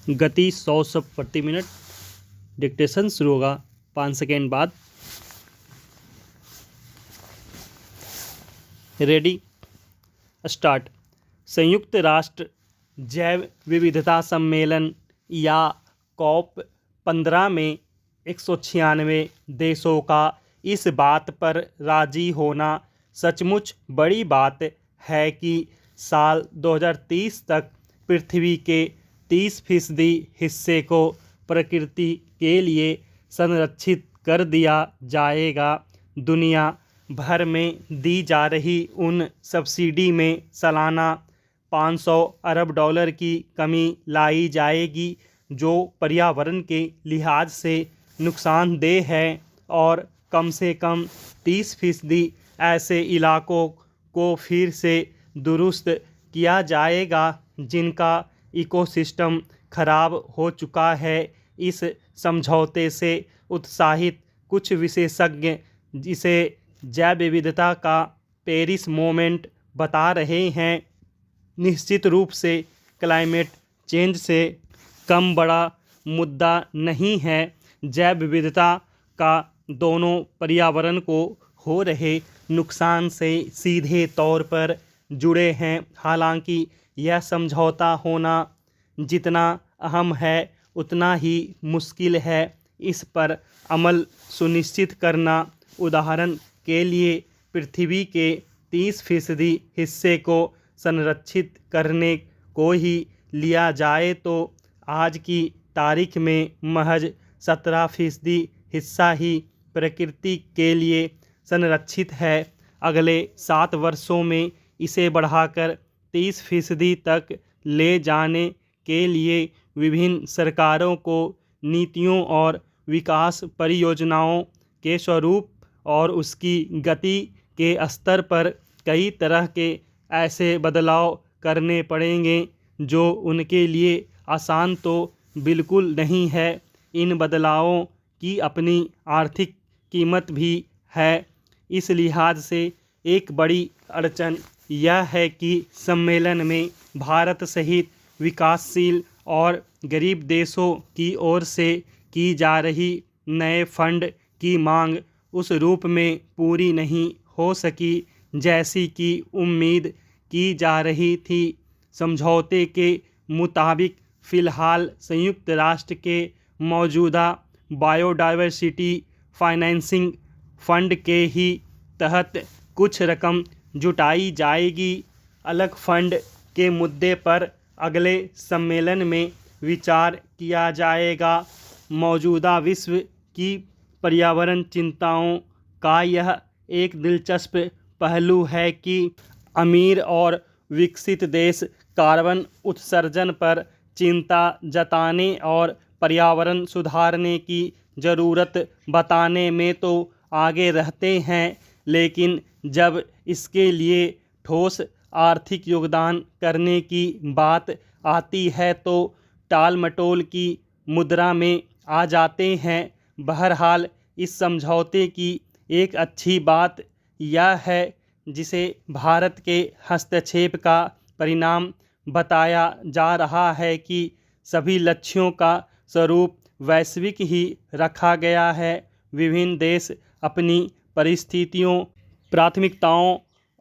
गति 100 शब्द प्रति मिनट। डिक्टेशन शुरू होगा 5 सेकेंड बाद। Ready, start. संयुक्त राष्ट्र जैव विविधता सम्मेलन या COP15 में 196 देशों का इस बात पर राजी होना सचमुच बड़ी बात है कि साल 2030 तक पृथ्वी के 30% हिस्से को प्रकृति के लिए संरक्षित कर दिया जाएगा। दुनिया भर में दी जा रही उन सब्सिडी में सालाना $500 अरब की कमी लाई जाएगी जो पर्यावरण के लिहाज से नुकसानदेह है, और कम से कम 30% ऐसे इलाकों को फिर से दुरुस्त किया जाएगा जिनका इकोसिस्टम खराब हो चुका है। इस समझौते से उत्साहित कुछ विशेषज्ञ इसे जैव विविधता का पेरिस मोमेंट बता रहे हैं। निश्चित रूप से क्लाइमेट चेंज से कम बड़ा मुद्दा नहीं है। जैव विविधता का दोनों पर्यावरण को हो रहे नुकसान से सीधे तौर पर जुड़े हैं। हालांकि यह समझौता होना जितना अहम है उतना ही मुश्किल है। इस पर अमल सुनिश्चित करना, उदाहरण के लिए पृथ्वी के 30% हिस्से को संरक्षित करने को ही लिया जाए तो आज की तारीख में महज 17% हिस्सा ही प्रकृति के लिए संरक्षित है। अगले 7 वर्षों में इसे बढ़ाकर 30% तक ले जाने के लिए विभिन्न सरकारों को नीतियों और विकास परियोजनाओं के स्वरूप और उसकी गति के स्तर पर कई तरह के ऐसे बदलाव करने पड़ेंगे जो उनके लिए आसान तो बिल्कुल नहीं है। इन बदलावों की अपनी आर्थिक कीमत भी है। इस लिहाज से एक बड़ी अड़चन यह है कि सम्मेलन में भारत सहित विकासशील और गरीब देशों की ओर से की जा रही नए फंड की मांग उस रूप में पूरी नहीं हो सकी जैसी कि उम्मीद की जा रही थी। समझौते के मुताबिक फ़िलहाल संयुक्त राष्ट्र के मौजूदा बायोडायवर्सिटी फाइनेंसिंग फंड के ही तहत कुछ रकम जुटाई जाएगी। अलग फंड के मुद्दे पर अगले सम्मेलन में विचार किया जाएगा। मौजूदा विश्व की पर्यावरण चिंताओं का यह एक दिलचस्प पहलू है कि अमीर और विकसित देश कार्बन उत्सर्जन पर चिंता जताने और पर्यावरण सुधारने की ज़रूरत बताने में तो आगे रहते हैं, लेकिन जब इसके लिए ठोस आर्थिक योगदान करने की बात आती है तो टाल मटोल की मुद्रा में आ जाते हैं। बहरहाल इस समझौते की एक अच्छी बात यह है जिसे भारत के हस्तक्षेप का परिणाम बताया जा रहा है कि सभी लक्ष्यों का स्वरूप वैश्विक ही रखा गया है। विभिन्न देश अपनी परिस्थितियों, प्राथमिकताओं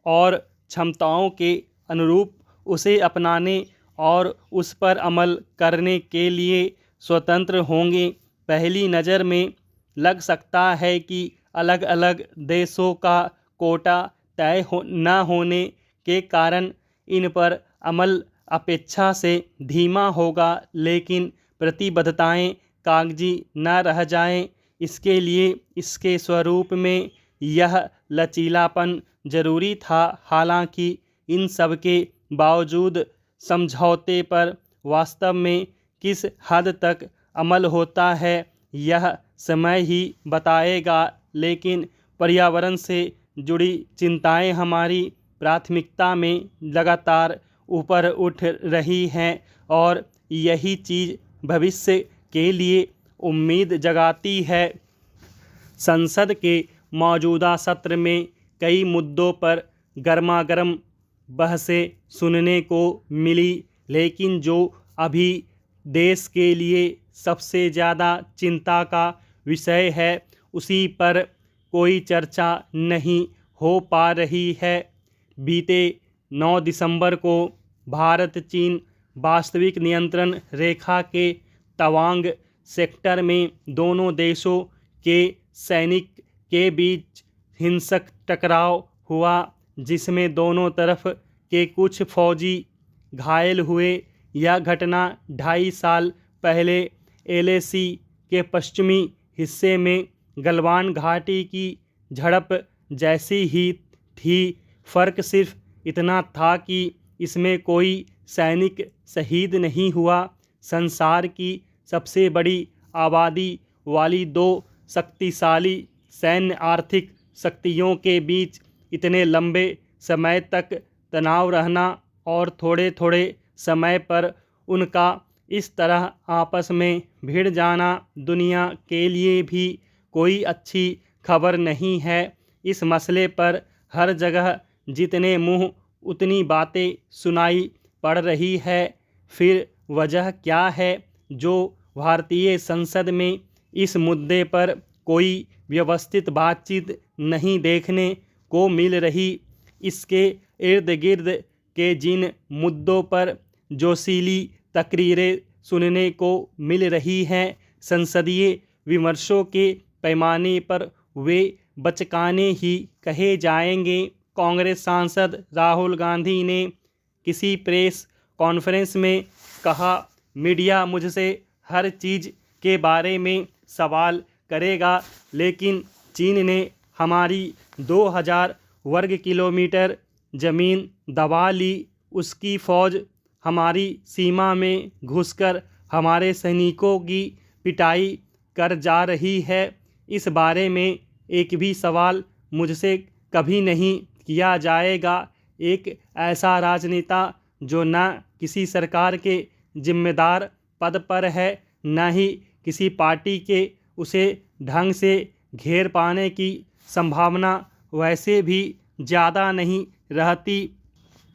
और क्षमताओं के अनुरूप उसे अपनाने और उस पर अमल करने के लिए स्वतंत्र होंगे। पहली नज़र में लग सकता है कि अलग अलग देशों का कोटा तय न होने के कारण इन पर अमल अपेक्षा से धीमा होगा, लेकिन प्रतिबद्धताएं कागजी न रह जाएं, इसके लिए इसके स्वरूप में यह लचीलापन जरूरी था। हालांकि इन सब के बावजूद समझौते पर वास्तव में किस हद तक अमल होता है यह समय ही बताएगा, लेकिन पर्यावरण से जुड़ी चिंताएं हमारी प्राथमिकता में लगातार ऊपर उठ रही हैं और यही चीज़ भविष्य के लिए उम्मीद जगाती है। संसद के मौजूदा सत्र में कई मुद्दों पर गर्मागर्म बहसें सुनने को मिली, लेकिन जो अभी देश के लिए सबसे ज़्यादा चिंता का विषय है, उसी पर कोई चर्चा नहीं हो पा रही है। बीते 9 दिसंबर को भारत चीन वास्तविक नियंत्रण रेखा के तवांग सेक्टर में दोनों देशों के सैनिक के बीच हिंसक टकराव हुआ, जिसमें दोनों तरफ के कुछ फौजी घायल हुए। यह घटना 2.5 साल पहले LAC के पश्चिमी हिस्से में गलवान घाटी की झड़प जैसी ही थी। फ़र्क सिर्फ इतना था कि इसमें कोई सैनिक शहीद नहीं हुआ। संसार की सबसे बड़ी आबादी वाली 2 शक्तिशाली सैन्य आर्थिक शक्तियों के बीच इतने लंबे समय तक तनाव रहना और थोड़े थोड़े समय पर उनका इस तरह आपस में भिड़ जाना दुनिया के लिए भी कोई अच्छी खबर नहीं है। इस मसले पर हर जगह जितने मुंह उतनी बातें सुनाई पड़ रही है। फिर वजह क्या है जो भारतीय संसद में इस मुद्दे पर कोई व्यवस्थित बातचीत नहीं देखने को मिल रही? इसके इर्द गिर्द के जिन मुद्दों पर जोशीली तकरीरें सुनने को मिल रही हैं, संसदीय विमर्शों के पैमाने पर वे बचकाने ही कहे जाएंगे। कांग्रेस सांसद राहुल गांधी ने किसी प्रेस कॉन्फ्रेंस में कहा, मीडिया मुझसे हर चीज़ के बारे में सवाल करेगा, लेकिन चीन ने हमारी 2000 वर्ग किलोमीटर ज़मीन दबा ली। उसकी फ़ौज हमारी सीमा में घुसकर हमारे सैनिकों की पिटाई कर जा रही है। इस बारे में एक भी सवाल मुझसे कभी नहीं किया जाएगा। एक ऐसा राजनेता जो न किसी सरकार के जिम्मेदार पद पर है, न ही किसी पार्टी के उसे ढंग से घेर पाने की संभावना वैसे भी ज़्यादा नहीं रहती।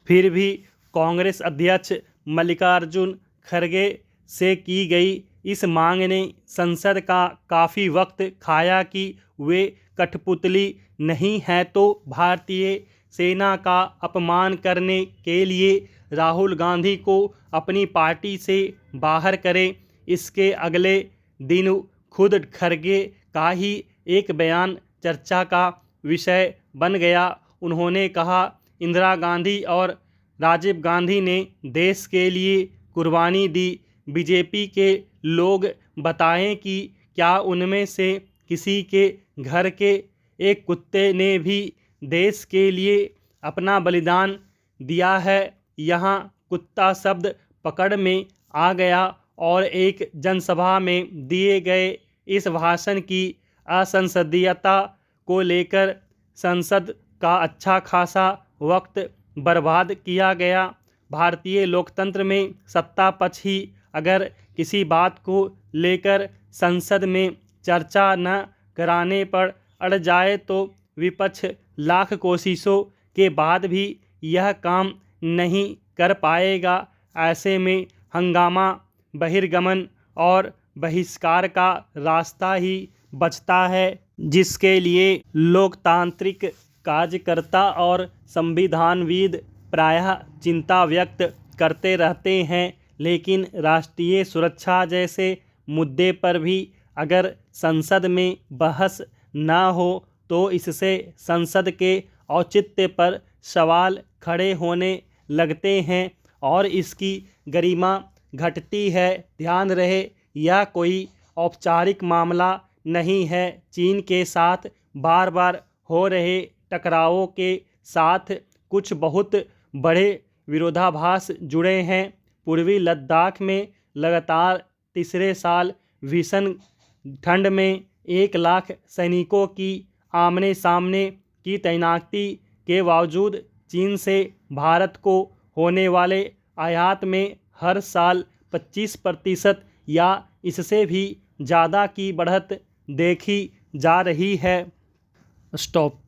फिर भी कांग्रेस अध्यक्ष मल्लिकार्जुन खड़गे से की गई इस मांग ने संसद का काफ़ी वक्त खाया कि वे कठपुतली नहीं है तो भारतीय सेना का अपमान करने के लिए राहुल गांधी को अपनी पार्टी से बाहर करें। इसके अगले दिन खुद खड़गे का ही एक बयान चर्चा का विषय बन गया। उन्होंने कहा, इंदिरा गांधी और राजीव गांधी ने देश के लिए कुर्बानी दी। बीजेपी के लोग बताएं कि क्या उनमें से किसी के घर के एक कुत्ते ने भी देश के लिए अपना बलिदान दिया है? यहाँ कुत्ता शब्द पकड़ में आ गया और एक जनसभा में दिए गए इस भाषण की असंसदीयता को लेकर संसद का अच्छा खासा वक्त बर्बाद किया गया। भारतीय लोकतंत्र में सत्ता पक्ष ही अगर किसी बात को लेकर संसद में चर्चा न कराने पर अड़ जाए तो विपक्ष लाख कोशिशों के बाद भी यह काम नहीं कर पाएगा। ऐसे में हंगामा, बहिर्गमन और बहिष्कार का रास्ता ही बचता है, जिसके लिए लोकतांत्रिक कार्यकर्ता और संविधानविद प्रायः चिंता व्यक्त करते रहते हैं। लेकिन राष्ट्रीय सुरक्षा जैसे मुद्दे पर भी अगर संसद में बहस न हो तो इससे संसद के औचित्य पर सवाल खड़े होने लगते हैं और इसकी गरिमा घटती है। ध्यान रहे, यह कोई औपचारिक मामला नहीं है। चीन के साथ बार बार हो रहे टकरावों के साथ कुछ बहुत बड़े विरोधाभास जुड़े हैं। पूर्वी लद्दाख में लगातार तीसरे साल भीषण ठंड में 1 लाख सैनिकों की आमने सामने की तैनाती के बावजूद चीन से भारत को होने वाले आयात में हर साल 25% या इससे भी ज़्यादा की बढ़त देखी जा रही है। स्टॉप।